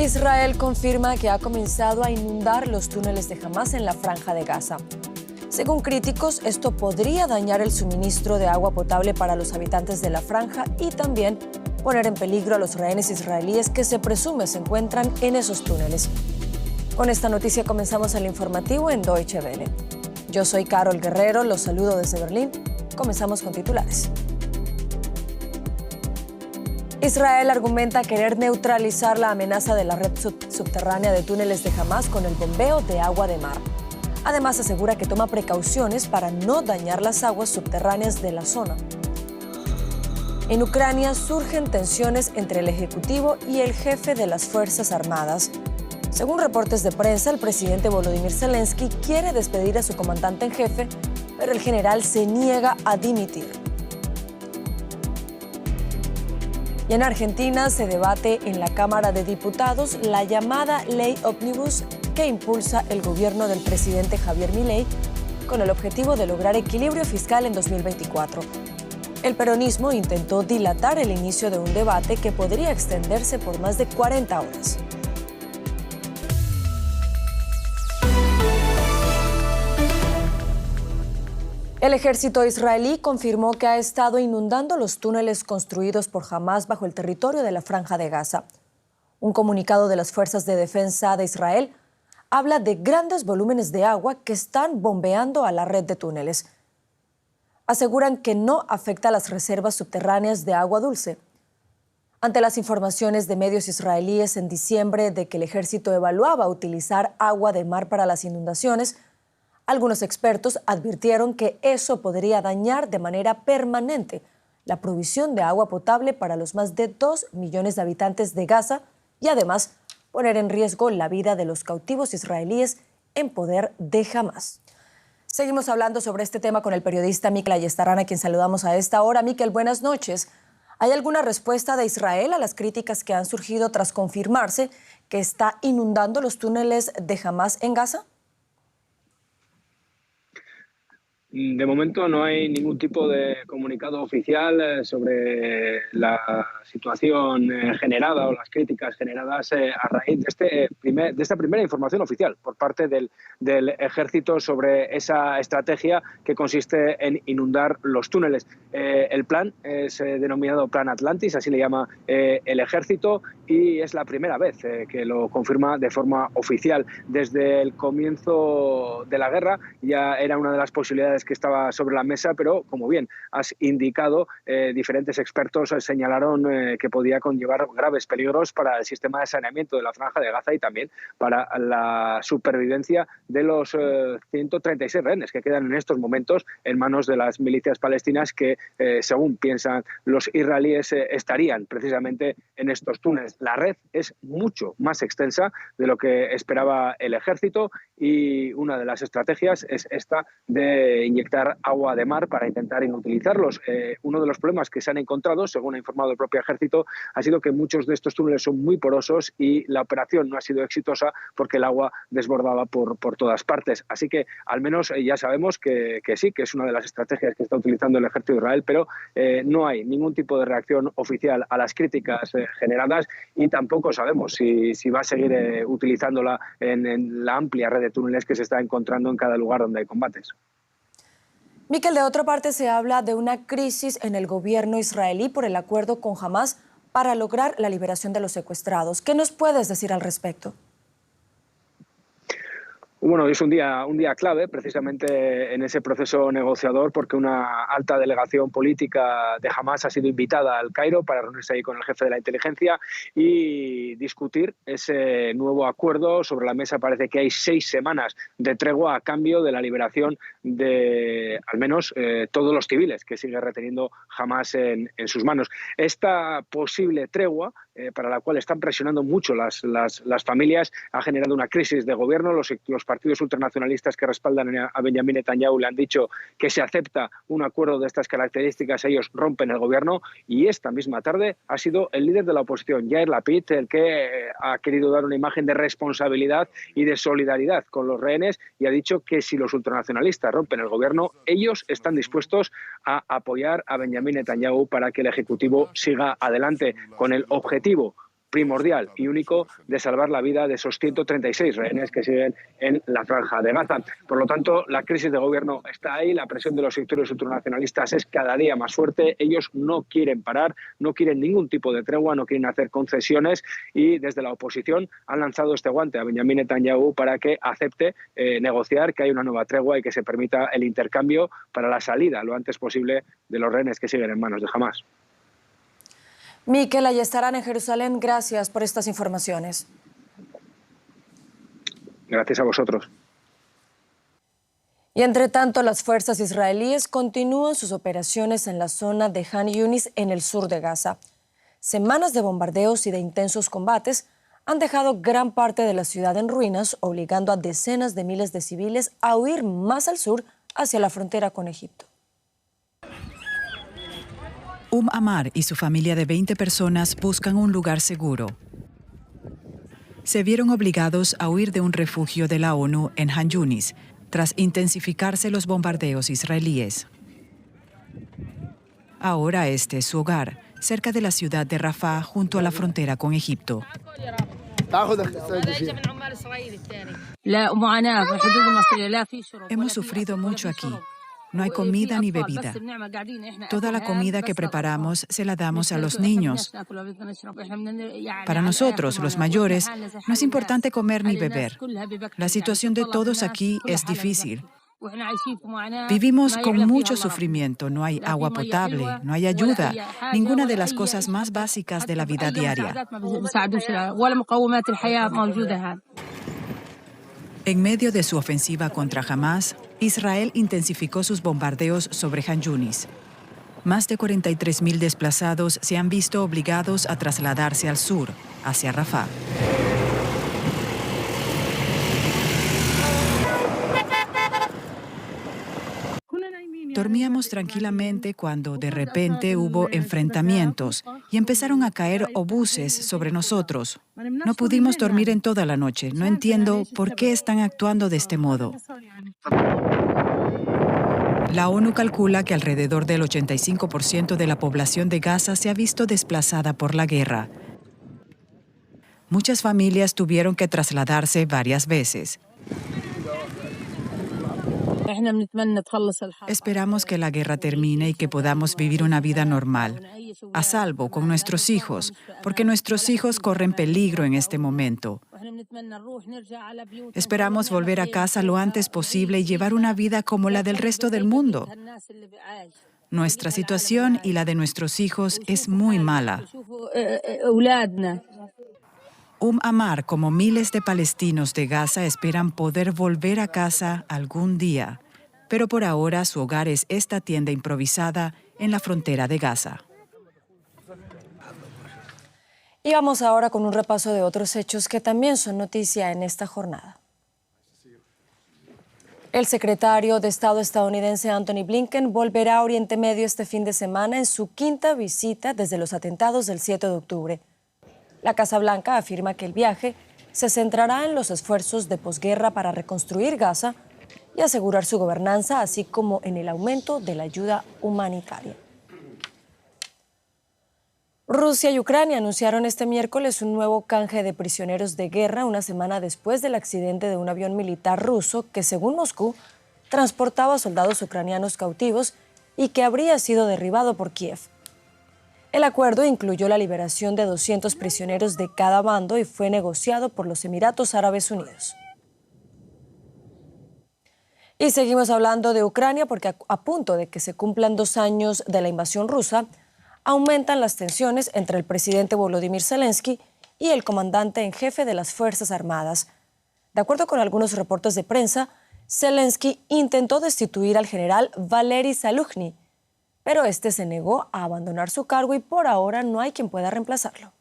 Israel confirma que ha comenzado a inundar los túneles de Hamás en la Franja de Gaza. Según críticos, esto podría dañar el suministro de agua potable para los habitantes de la franja y también poner en peligro a los rehenes israelíes que se presume se encuentran en esos túneles. Con esta noticia comenzamos el informativo en Deutsche Welle. Yo soy Carol Guerrero, los saludo desde Berlín. Comenzamos con titulares. Israel argumenta querer neutralizar la amenaza de la red subterránea de túneles de Hamás con el bombeo de agua de mar. Además, asegura que toma precauciones para no dañar las aguas subterráneas de la zona. En Ucrania surgen tensiones entre el Ejecutivo y el jefe de las Fuerzas Armadas. Según reportes de prensa, el presidente Volodymyr Zelensky quiere despedir a su comandante en jefe, pero el general se niega a dimitir. Y en Argentina se debate en la Cámara de Diputados la llamada Ley Ómnibus que impulsa el gobierno del presidente Javier Milei con el objetivo de lograr equilibrio fiscal en 2024. El peronismo intentó dilatar el inicio de un debate que podría extenderse por más de 40 horas. El ejército israelí confirmó que ha estado inundando los túneles construidos por Hamás bajo el territorio de la Franja de Gaza. Un comunicado de las Fuerzas de Defensa de Israel habla de grandes volúmenes de agua que están bombeando a la red de túneles. Aseguran que no afecta a las reservas subterráneas de agua dulce. Ante las informaciones de medios israelíes en diciembre de que el ejército evaluaba utilizar agua de mar para las inundaciones, algunos expertos advirtieron que eso podría dañar de manera permanente la provisión de agua potable para los más de 2 millones de habitantes de Gaza y además poner en riesgo la vida de los cautivos israelíes en poder de Hamás. Seguimos hablando sobre este tema con el periodista Mikel Ayestarán, a quien saludamos a esta hora. Mikel, buenas noches. ¿Hay alguna respuesta de Israel a las críticas que han surgido tras confirmarse que está inundando los túneles de Hamás en Gaza? De momento no hay ningún tipo de comunicado oficial sobre la situación generada o las críticas generadas a raíz de esta primera información oficial por parte del ejército sobre esa estrategia que consiste en inundar los túneles. El plan es denominado Plan Atlantis, así le llama el ejército, y es la primera vez que lo confirma de forma oficial. Desde el comienzo de la guerra ya era una de las posibilidades que estaba sobre la mesa, pero como bien has indicado, diferentes expertos señalaron que podía conllevar graves peligros para el sistema de saneamiento de la Franja de Gaza y también para la supervivencia de los 136 rehenes que quedan en estos momentos en manos de las milicias palestinas que, según piensan los israelíes, estarían precisamente en estos túneles. La red es mucho más extensa de lo que esperaba el ejército y una de las estrategias es esta de inyectar agua de mar para intentar inutilizarlos. Uno de los problemas que se han encontrado, según ha informado el propio ejército, ha sido que muchos de estos túneles son muy porosos y la operación no ha sido exitosa porque el agua desbordaba por todas partes. Así que al menos ya sabemos que sí, que es una de las estrategias que está utilizando el ejército de Israel, pero no hay ningún tipo de reacción oficial a las críticas generadas y tampoco sabemos si va a seguir utilizándola en la amplia red de túneles que se está encontrando en cada lugar donde hay combates. Mikel, de otra parte se habla de una crisis en el gobierno israelí por el acuerdo con Hamás para lograr la liberación de los secuestrados. ¿Qué nos puedes decir al respecto? Bueno, es un día clave precisamente en ese proceso negociador porque una alta delegación política de Hamás ha sido invitada al Cairo para reunirse ahí con el jefe de la inteligencia y discutir ese nuevo acuerdo. Sobre la mesa parece que hay 6 semanas de tregua a cambio de la liberación de al menos todos los civiles que sigue reteniendo Hamás en sus manos. Esta posible tregua, para la cual están presionando mucho las familias, ha generado una crisis de gobierno. Los partidos ultranacionalistas que respaldan a Benjamin Netanyahu le han dicho que si acepta un acuerdo de estas características ellos rompen el gobierno, y esta misma tarde ha sido el líder de la oposición, Yair Lapid, el que ha querido dar una imagen de responsabilidad y de solidaridad con los rehenes y ha dicho que si los ultranacionalistas rompen el gobierno, ellos están dispuestos a apoyar a Benjamin Netanyahu para que el Ejecutivo siga adelante con el objetivo primordial y único de salvar la vida de esos 136 rehenes que siguen en la Franja de Gaza. Por lo tanto, la crisis de gobierno está ahí, la presión de los sectores ultranacionalistas es cada día más fuerte, ellos no quieren parar, no quieren ningún tipo de tregua, no quieren hacer concesiones y desde la oposición han lanzado este guante a Benjamin Netanyahu para que acepte negociar, que haya una nueva tregua y que se permita el intercambio para la salida lo antes posible de los rehenes que siguen en manos de Hamás. Miquel, ahí estarán en Jerusalén. Gracias por estas informaciones. Gracias a vosotros. Y entre tanto, las fuerzas israelíes continúan sus operaciones en la zona de Han Yunis, en el sur de Gaza. Semanas de bombardeos y de intensos combates han dejado gran parte de la ciudad en ruinas, obligando a decenas de miles de civiles a huir más al sur, hacia la frontera con Egipto. Ammar y su familia de 20 personas buscan un lugar seguro. Se vieron obligados a huir de un refugio de la ONU en Han Yunis, tras intensificarse los bombardeos israelíes. Ahora este es su hogar, cerca de la ciudad de Rafah, junto a la frontera con Egipto. Hemos sufrido mucho aquí. No hay comida ni bebida. Toda la comida que preparamos se la damos a los niños. Para nosotros, los mayores, no es importante comer ni beber. La situación de todos aquí es difícil. Vivimos con mucho sufrimiento, no hay agua potable, no hay ayuda, ninguna de las cosas más básicas de la vida diaria. En medio de su ofensiva contra Hamás, Israel intensificó sus bombardeos sobre Han Yunis. Más de 43.000 desplazados se han visto obligados a trasladarse al sur, hacia Rafah. Dormíamos tranquilamente cuando de repente hubo enfrentamientos y empezaron a caer obuses sobre nosotros. No pudimos dormir en toda la noche. No entiendo por qué están actuando de este modo. La ONU calcula que alrededor del 85% de la población de Gaza se ha visto desplazada por la guerra. Muchas familias tuvieron que trasladarse varias veces. Esperamos que la guerra termine y que podamos vivir una vida normal, a salvo con nuestros hijos, porque nuestros hijos corren peligro en este momento. Esperamos volver a casa lo antes posible y llevar una vida como la del resto del mundo. Nuestra situación y la de nuestros hijos es muy mala. Ammar, como miles de palestinos de Gaza, esperan poder volver a casa algún día. Pero por ahora su hogar es esta tienda improvisada en la frontera de Gaza. Y vamos ahora con un repaso de otros hechos que también son noticia en esta jornada. El secretario de Estado estadounidense Antony Blinken volverá a Oriente Medio este fin de semana en su quinta visita desde los atentados del 7 de octubre. La Casa Blanca afirma que el viaje se centrará en los esfuerzos de posguerra para reconstruir Gaza y asegurar su gobernanza, así como en el aumento de la ayuda humanitaria. Rusia y Ucrania anunciaron este miércoles un nuevo canje de prisioneros de guerra una semana después del accidente de un avión militar ruso que, según Moscú, transportaba soldados ucranianos cautivos y que habría sido derribado por Kiev. El acuerdo incluyó la liberación de 200 prisioneros de cada bando y fue negociado por los Emiratos Árabes Unidos. Y seguimos hablando de Ucrania porque a punto de que se cumplan 2 años de la invasión rusa, aumentan las tensiones entre el presidente Volodymyr Zelensky y el comandante en jefe de las Fuerzas Armadas. De acuerdo con algunos reportes de prensa, Zelensky intentó destituir al general Valery Zaluzhny, pero este se negó a abandonar su cargo y por ahora no hay quien pueda reemplazarlo.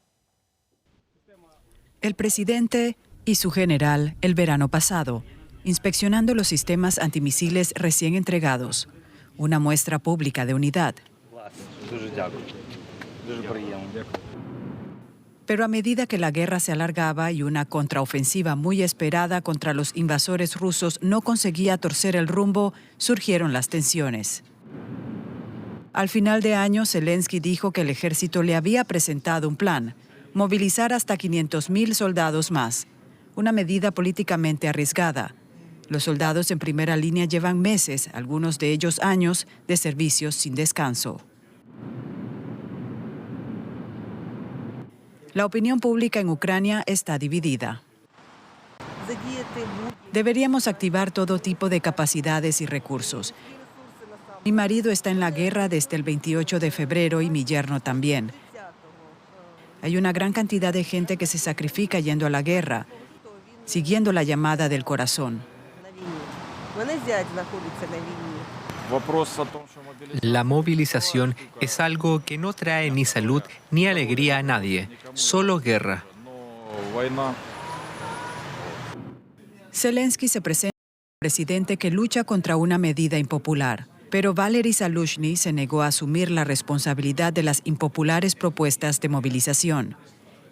El presidente y su general el verano pasado, inspeccionando los sistemas antimisiles recién entregados, una muestra pública de unidad. Pero a medida que la guerra se alargaba y una contraofensiva muy esperada contra los invasores rusos no conseguía torcer el rumbo, surgieron las tensiones. Al final de año, Zelensky dijo que el ejército le había presentado un plan, movilizar hasta 500.000 soldados más, una medida políticamente arriesgada. Los soldados en primera línea llevan meses, algunos de ellos años, de servicios sin descanso. La opinión pública en Ucrania está dividida. Deberíamos activar todo tipo de capacidades y recursos. Mi marido está en la guerra desde el 28 de febrero y mi yerno también. Hay una gran cantidad de gente que se sacrifica yendo a la guerra, siguiendo la llamada del corazón. La movilización es algo que no trae ni salud ni alegría a nadie, solo guerra. Zelensky se presenta como presidente que lucha contra una medida impopular, pero Valery Zaluzhny se negó a asumir la responsabilidad de las impopulares propuestas de movilización.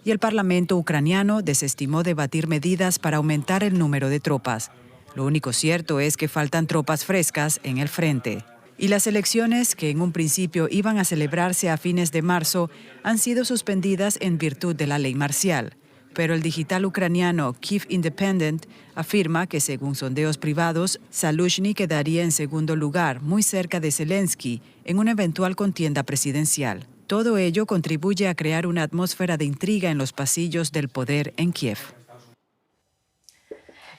Y el Parlamento ucraniano desestimó debatir medidas para aumentar el número de tropas. Lo único cierto es que faltan tropas frescas en el frente. Y las elecciones, que en un principio iban a celebrarse a fines de marzo, han sido suspendidas en virtud de la ley marcial. Pero el digital ucraniano Kyiv Independent afirma que, según sondeos privados, Zaluzhny quedaría en segundo lugar, muy cerca de Zelensky, en una eventual contienda presidencial. Todo ello contribuye a crear una atmósfera de intriga en los pasillos del poder en Kiev.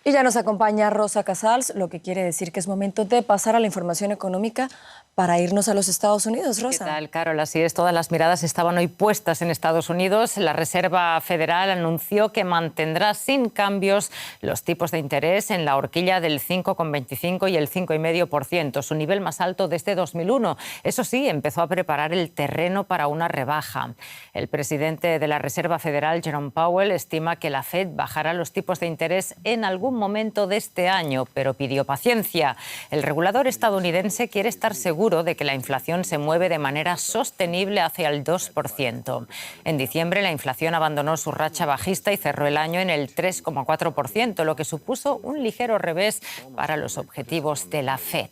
Y ya nos acompaña Rosa Casals, lo que quiere decir que es momento de pasar a la información económica para irnos a los Estados Unidos. Rosa. ¿Qué tal, Carol? Así es, todas las miradas estaban hoy puestas en Estados Unidos. La Reserva Federal anunció que mantendrá sin cambios los tipos de interés en la horquilla del 5,25 y el 5,5%, su nivel más alto desde 2001. Eso sí, empezó a preparar el terreno para una rebaja. El presidente de la Reserva Federal, Jerome Powell, estima que la Fed bajará los tipos de interés en algún momento de este año, pero pidió paciencia. El regulador estadounidense quiere estar seguro de que la inflación se mueve de manera sostenible hacia el 2%. En diciembre, la inflación abandonó su racha bajista y cerró el año en el 3,4%, lo que supuso un ligero revés para los objetivos de la Fed.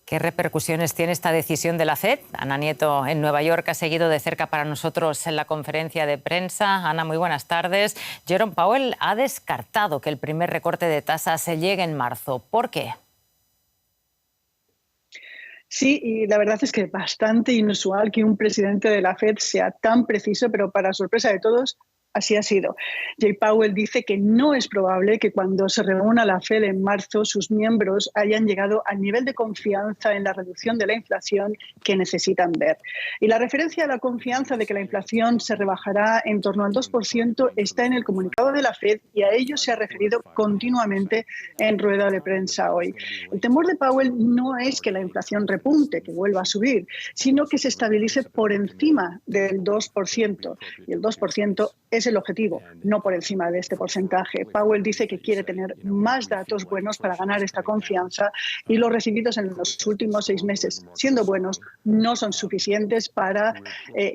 ¿Qué repercusiones tiene esta decisión de la Fed? Ana Nieto, en Nueva York, ha seguido de cerca para nosotros en la conferencia de prensa. Ana, muy buenas tardes. Jerome Powell ha descartado que el primer recorte de tasas se llegue en marzo. ¿Por qué? Sí, y la verdad es que es bastante inusual que un presidente de la Fed sea tan preciso, pero para sorpresa de todos, así ha sido. Jay Powell dice que no es probable que cuando se reúna la Fed en marzo sus miembros hayan llegado al nivel de confianza en la reducción de la inflación que necesitan ver. Y la referencia a la confianza de que la inflación se rebajará en torno al 2% está en el comunicado de la Fed y a ello se ha referido continuamente en rueda de prensa hoy. El temor de Powell no es que la inflación repunte, que vuelva a subir, sino que se estabilice por encima del 2%. Y el 2% es el objetivo, no por encima de este porcentaje. Powell dice que quiere tener más datos buenos para ganar esta confianza y los recibidos en los últimos 6 meses, siendo buenos, no son suficientes para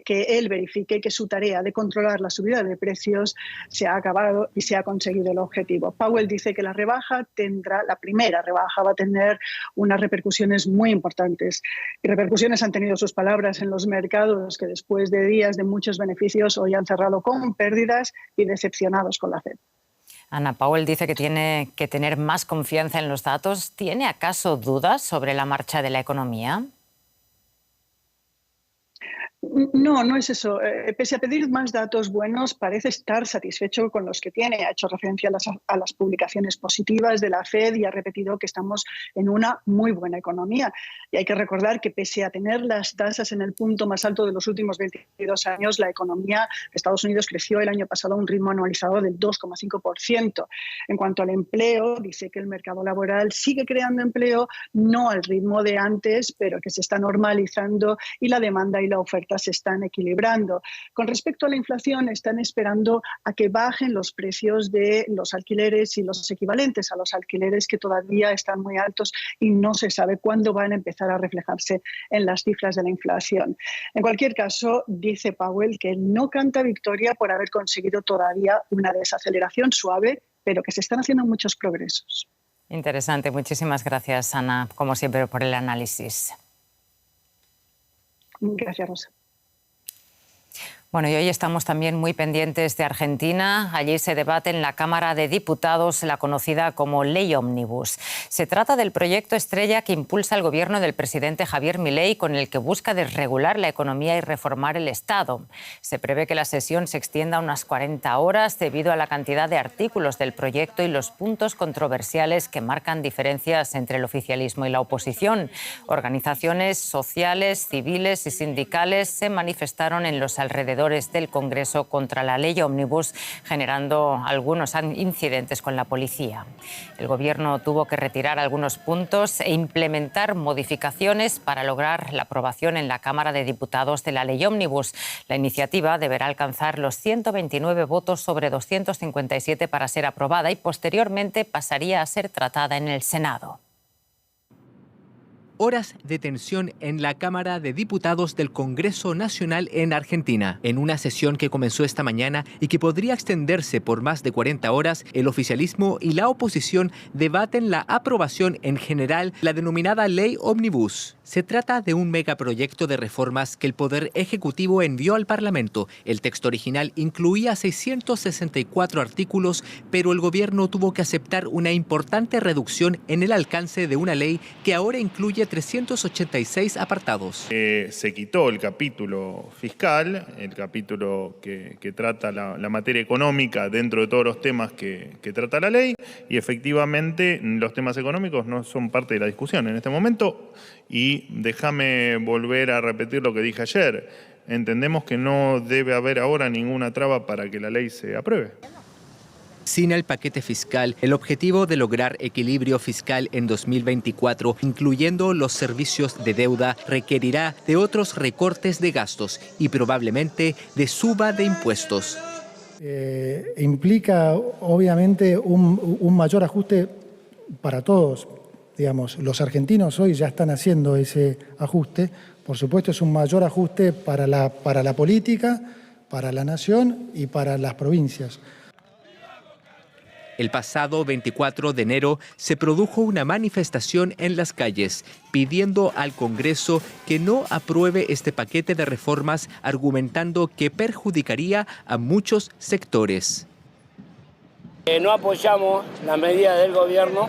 que él verifique que su tarea de controlar la subida de precios se ha acabado y se ha conseguido el objetivo. Powell dice que la primera rebaja va a tener unas repercusiones muy importantes. Y repercusiones han tenido sus palabras en los mercados que después de días de muchos beneficios hoy han cerrado con pérdidas y decepcionados con la Fed. Ana, Powell dice que tiene que tener más confianza en los datos. ¿Tiene acaso dudas sobre la marcha de la economía? No, no es eso. Pese a pedir más datos buenos, parece estar satisfecho con los que tiene. Ha hecho referencia a las publicaciones positivas de la Fed y ha repetido que estamos en una muy buena economía. Y hay que recordar que pese a tener las tasas en el punto más alto de los últimos 22 años, la economía de Estados Unidos creció el año pasado a un ritmo anualizado del 2,5%. En cuanto al empleo, dice que el mercado laboral sigue creando empleo, no al ritmo de antes, pero que se está normalizando y la demanda y la oferta se están equilibrando. Con respecto a la inflación, están esperando a que bajen los precios de los alquileres y los equivalentes a los alquileres, que todavía están muy altos y no se sabe cuándo van a empezar a reflejarse en las cifras de la inflación. En cualquier caso, dice Powell que no canta victoria por haber conseguido todavía una desaceleración suave, pero que se están haciendo muchos progresos. Interesante. Muchísimas gracias, Ana, como siempre, por el análisis. Gracias, Rosa. Bueno, y hoy estamos también muy pendientes de Argentina. Allí se debate en la Cámara de Diputados la conocida como Ley Ómnibus. Se trata del proyecto estrella que impulsa el gobierno del presidente Javier Milei, con el que busca desregular la economía y reformar el Estado. Se prevé que la sesión se extienda unas 40 horas debido a la cantidad de artículos del proyecto y los puntos controversiales que marcan diferencias entre el oficialismo y la oposición. Organizaciones sociales, civiles y sindicales se manifestaron en los alrededores del Congreso contra la ley Ómnibus, generando algunos incidentes con la policía. El Gobierno tuvo que retirar algunos puntos e implementar modificaciones para lograr la aprobación en la Cámara de Diputados de la ley Ómnibus. La iniciativa deberá alcanzar los 129 votos sobre 257 para ser aprobada y posteriormente pasaría a ser tratada en el Senado. Horas de tensión en la Cámara de Diputados del Congreso Nacional en Argentina. En una sesión que comenzó esta mañana y que podría extenderse por más de 40 horas, el oficialismo y la oposición debaten la aprobación en general, la denominada Ley Ómnibus. Se trata de un megaproyecto de reformas que el Poder Ejecutivo envió al Parlamento. El texto original incluía 664 artículos, pero el gobierno tuvo que aceptar una importante reducción en el alcance de una ley que ahora incluye 386 apartados. Se quitó el capítulo fiscal, el capítulo que trata la materia económica dentro de todos los temas que trata la ley, y efectivamente los temas económicos no son parte de la discusión en este momento. Y déjame volver a repetir lo que dije ayer. Entendemos que no debe haber ahora ninguna traba para que la ley se apruebe. Sin el paquete fiscal, el objetivo de lograr equilibrio fiscal en 2024, incluyendo los servicios de deuda, requerirá de otros recortes de gastos y probablemente de suba de impuestos. Implica obviamente un mayor ajuste para todos. Digamos, los argentinos hoy ya están haciendo ese ajuste. Por supuesto, es un mayor ajuste para la política, para la nación y para las provincias. El pasado 24 de enero se produjo una manifestación en las calles pidiendo al Congreso que no apruebe este paquete de reformas, argumentando que perjudicaría a muchos sectores. No apoyamos las medidas del gobierno.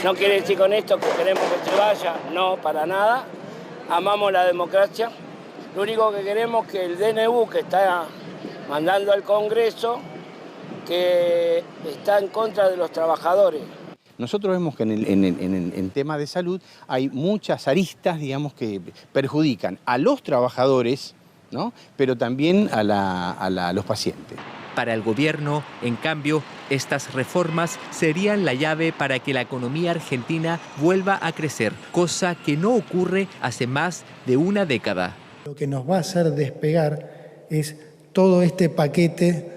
No quiere decir con esto que queremos que se vaya, no, para nada. Amamos la democracia. Lo único que queremos es que el DNU que está mandando al Congreso, que está en contra de los trabajadores. Nosotros vemos que en tema de salud hay muchas aristas, digamos, que perjudican a los trabajadores, ¿no?, pero también a los pacientes. Para el gobierno, en cambio, estas reformas serían la llave para que la economía argentina vuelva a crecer, cosa que no ocurre hace más de una década. Lo que nos va a hacer despegar es todo este paquete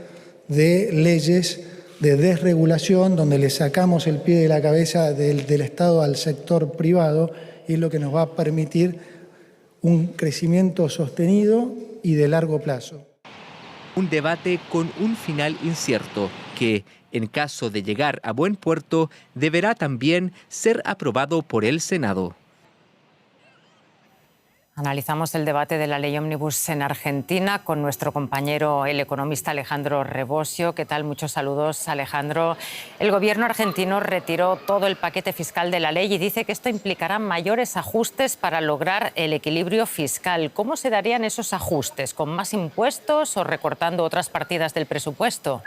de leyes de desregulación, donde le sacamos el pie de la cabeza del Estado al sector privado, y es lo que nos va a permitir un crecimiento sostenido y de largo plazo. Un debate con un final incierto que, en caso de llegar a buen puerto, deberá también ser aprobado por el Senado. Analizamos el debate de la ley Ómnibus en Argentina con nuestro compañero, el economista Alejandro Rebosio. ¿Qué tal? Muchos saludos, Alejandro. El gobierno argentino retiró todo el paquete fiscal de la ley y dice que esto implicará mayores ajustes para lograr el equilibrio fiscal. ¿Cómo se darían esos ajustes? ¿Con más impuestos o recortando otras partidas del presupuesto?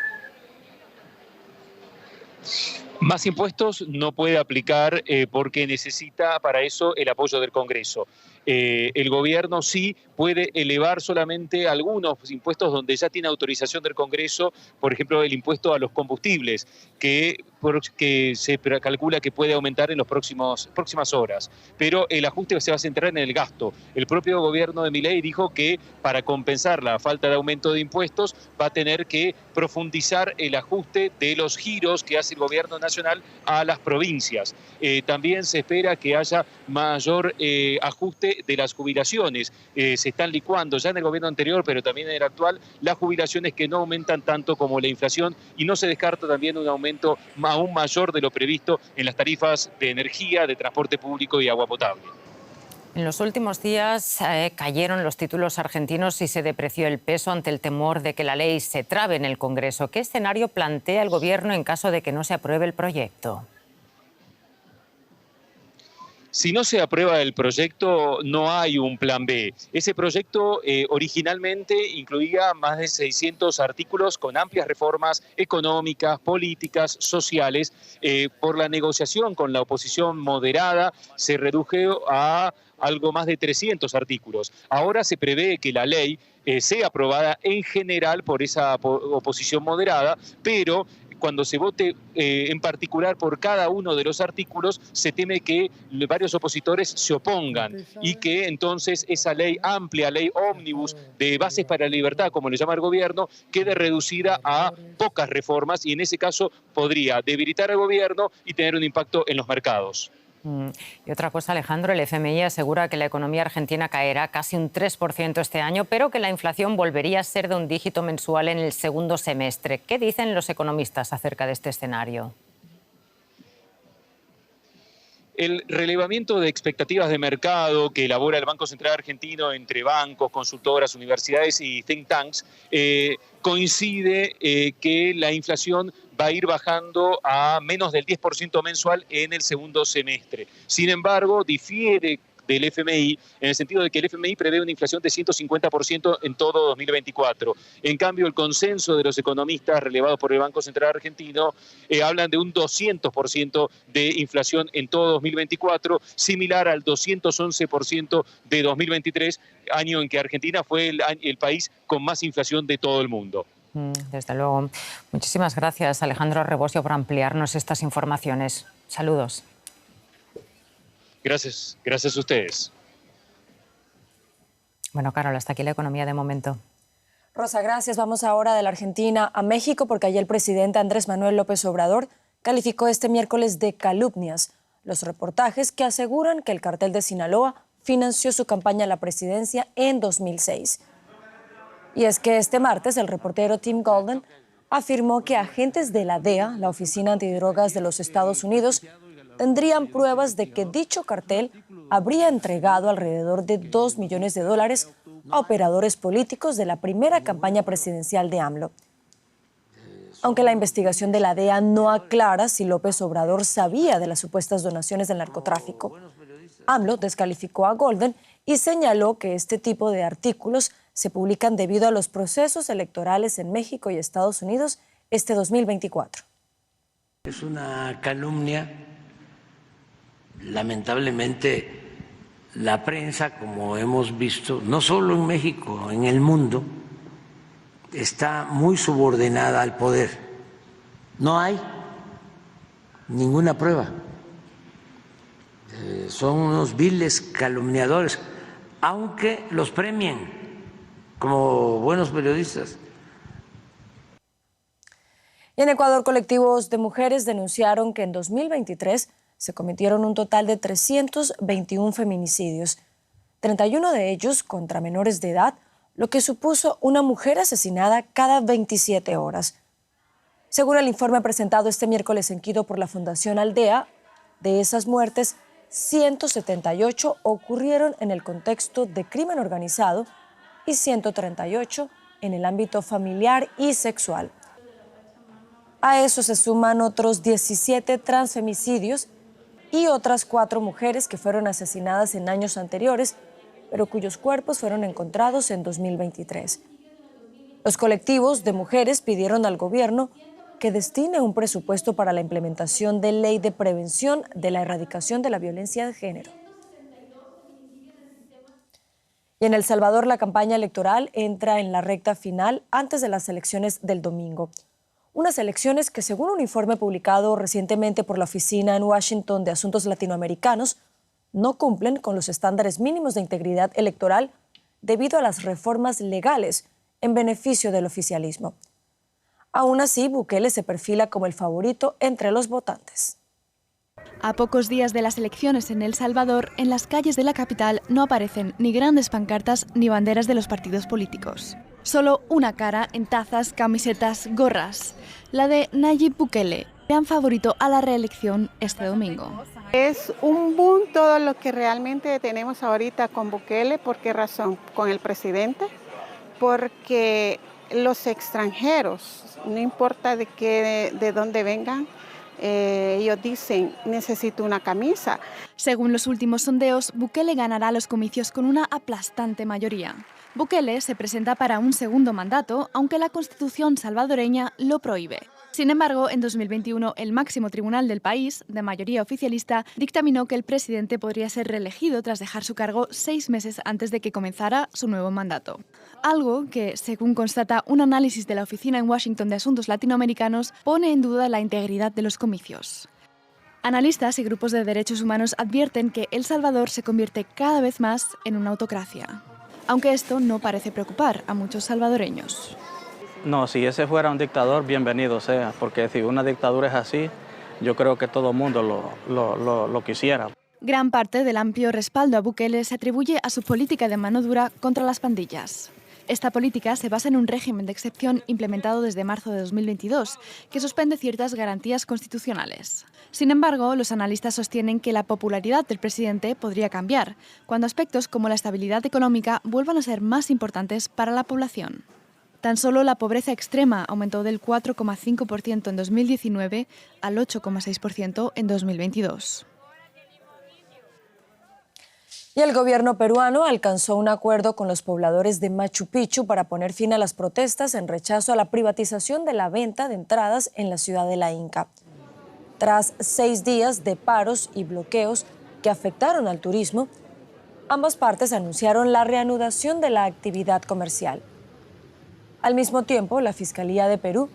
Más impuestos no puede aplicar porque necesita para eso el apoyo del Congreso. El gobierno sí puede elevar solamente algunos impuestos donde ya tiene autorización del Congreso, por ejemplo, el impuesto a los combustibles, que se calcula que puede aumentar en las próximas horas. Pero el ajuste se va a centrar en el gasto. El propio gobierno de Milei dijo que para compensar la falta de aumento de impuestos va a tener que profundizar el ajuste de los giros que hace el gobierno nacional a las provincias. También se espera que haya mayor ajuste de las jubilaciones. Se están licuando ya en el gobierno anterior, pero también en el actual, las jubilaciones que no aumentan tanto como la inflación, y no se descarta también un aumento aún mayor de lo previsto en las tarifas de energía, de transporte público y agua potable. En los últimos días cayeron los títulos argentinos y se depreció el peso ante el temor de que la ley se trabe en el Congreso. ¿Qué escenario plantea el Gobierno en caso de que no se apruebe el proyecto? Si no se aprueba el proyecto, no hay un plan B. Ese proyecto originalmente incluía más de 600 artículos con amplias reformas económicas, políticas, sociales. Por la negociación con la oposición moderada se redujo a algo más de 300 artículos. Ahora se prevé que la ley sea aprobada en general por esa oposición moderada, pero cuando se vote en particular por cada uno de los artículos, se teme que varios opositores se opongan y que entonces esa ley amplia, ley ómnibus de bases para la libertad, como le llama el gobierno, quede reducida a pocas reformas y en ese caso podría debilitar al gobierno y tener un impacto en los mercados. Y otra cosa, Alejandro, el FMI asegura que la economía argentina caerá casi un 3% este año, pero que la inflación volvería a ser de un dígito mensual en el segundo semestre. ¿Qué dicen los economistas acerca de este escenario? El relevamiento de expectativas de mercado que elabora el Banco Central Argentino entre bancos, consultoras, universidades y think tanks coincide que la inflación va a ir bajando a menos del 10% mensual en el segundo semestre. Sin embargo, difiere del FMI, en el sentido de que el FMI prevé una inflación de 150% en todo 2024. En cambio, el consenso de los economistas relevados por el Banco Central Argentino hablan de un 200% de inflación en todo 2024, similar al 211% de 2023, año en que Argentina fue el país con más inflación de todo el mundo. Desde luego. Muchísimas gracias, Alejandro Rebosio, por ampliarnos estas informaciones. Saludos. Gracias a ustedes. Bueno, Carol, hasta aquí la economía de momento. Rosa, gracias. Vamos ahora de la Argentina a México, porque ayer el presidente Andrés Manuel López Obrador calificó este miércoles de calumnias los reportajes que aseguran que el cartel de Sinaloa financió su campaña a la presidencia en 2006. Y es que este martes el reportero Tim Golden afirmó que agentes de la DEA, la Oficina Antidrogas de los Estados Unidos, tendrían pruebas de que dicho cartel habría entregado alrededor de $2 millones a operadores políticos de la primera campaña presidencial de AMLO. Aunque la investigación de la DEA no aclara si López Obrador sabía de las supuestas donaciones del narcotráfico, AMLO descalificó a Golden y señaló que este tipo de artículos se publican debido a los procesos electorales en México y Estados Unidos este 2024. Es una calumnia. Lamentablemente, la prensa, como hemos visto, no solo en México, en el mundo, está muy subordinada al poder. No hay ninguna prueba. Son unos viles calumniadores, aunque los premien como buenos periodistas. Y en Ecuador, colectivos de mujeres denunciaron que en 2023 se cometieron un total de 321 feminicidios, 31 de ellos contra menores de edad, lo que supuso una mujer asesinada cada 27 horas. Según el informe presentado este miércoles en Quito por la Fundación Aldea, de esas muertes, 178 ocurrieron en el contexto de crimen organizado y 138 en el ámbito familiar y sexual. A eso se suman otros 17 transfemicidios y otras 4 mujeres que fueron asesinadas en años anteriores, pero cuyos cuerpos fueron encontrados en 2023. Los colectivos de mujeres pidieron al gobierno que destine un presupuesto para la implementación de ley de prevención de la erradicación de la violencia de género. Y en El Salvador, la campaña electoral entra en la recta final antes de las elecciones del domingo. Unas elecciones que, según un informe publicado recientemente por la Oficina en Washington de Asuntos Latinoamericanos, no cumplen con los estándares mínimos de integridad electoral debido a las reformas legales en beneficio del oficialismo. Aún así, Bukele se perfila como el favorito entre los votantes. A pocos días de las elecciones en El Salvador, en las calles de la capital no aparecen ni grandes pancartas ni banderas de los partidos políticos. Solo una cara en tazas, camisetas, gorras. La de Nayib Bukele, gran favorito a la reelección este domingo. Es un boom todo lo que realmente tenemos ahorita con Bukele. ¿Por qué razón? Con el presidente. Porque los extranjeros, no importa de dónde vengan, ellos dicen, necesito una camisa. Según los últimos sondeos, Bukele ganará los comicios con una aplastante mayoría. Bukele se presenta para un segundo mandato, aunque la Constitución salvadoreña lo prohíbe. Sin embargo, en 2021, el máximo tribunal del país, de mayoría oficialista, dictaminó que el presidente podría ser reelegido tras dejar su cargo 6 meses antes de que comenzara su nuevo mandato. Algo que, según constata un análisis de la Oficina en Washington de Asuntos Latinoamericanos, pone en duda la integridad de los comicios. Analistas y grupos de derechos humanos advierten que El Salvador se convierte cada vez más en una autocracia. Aunque esto no parece preocupar a muchos salvadoreños. No, si ese fuera un dictador, bienvenido sea, porque si una dictadura es así, yo creo que todo el mundo lo quisiera. Gran parte del amplio respaldo a Bukele se atribuye a su política de mano dura contra las pandillas. Esta política se basa en un régimen de excepción implementado desde marzo de 2022, que suspende ciertas garantías constitucionales. Sin embargo, los analistas sostienen que la popularidad del presidente podría cambiar, cuando aspectos como la estabilidad económica vuelvan a ser más importantes para la población. Tan solo la pobreza extrema aumentó del 4,5% en 2019 al 8,6% en 2022. Y el gobierno peruano alcanzó un acuerdo con los pobladores de Machu Picchu para poner fin a las protestas en rechazo a la privatización de la venta de entradas en la ciudad de la Inca. Tras 6 días de paros y bloqueos que afectaron al turismo, ambas partes anunciaron la reanudación de la actividad comercial. Al mismo tiempo, la Fiscalía de Perú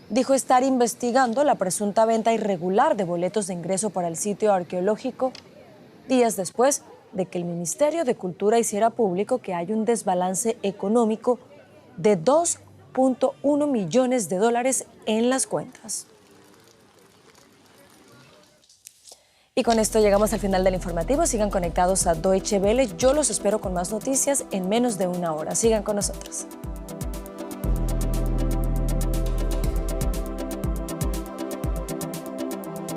dijo estar investigando la presunta venta irregular de boletos de ingreso para el sitio arqueológico, días después de que el Ministerio de Cultura hiciera público que hay un desbalance económico de $2.1 millones en las cuentas. Y con esto llegamos al final del informativo. Sigan conectados a Deutsche Welle. Yo los espero con más noticias en menos de una hora. Sigan con nosotros.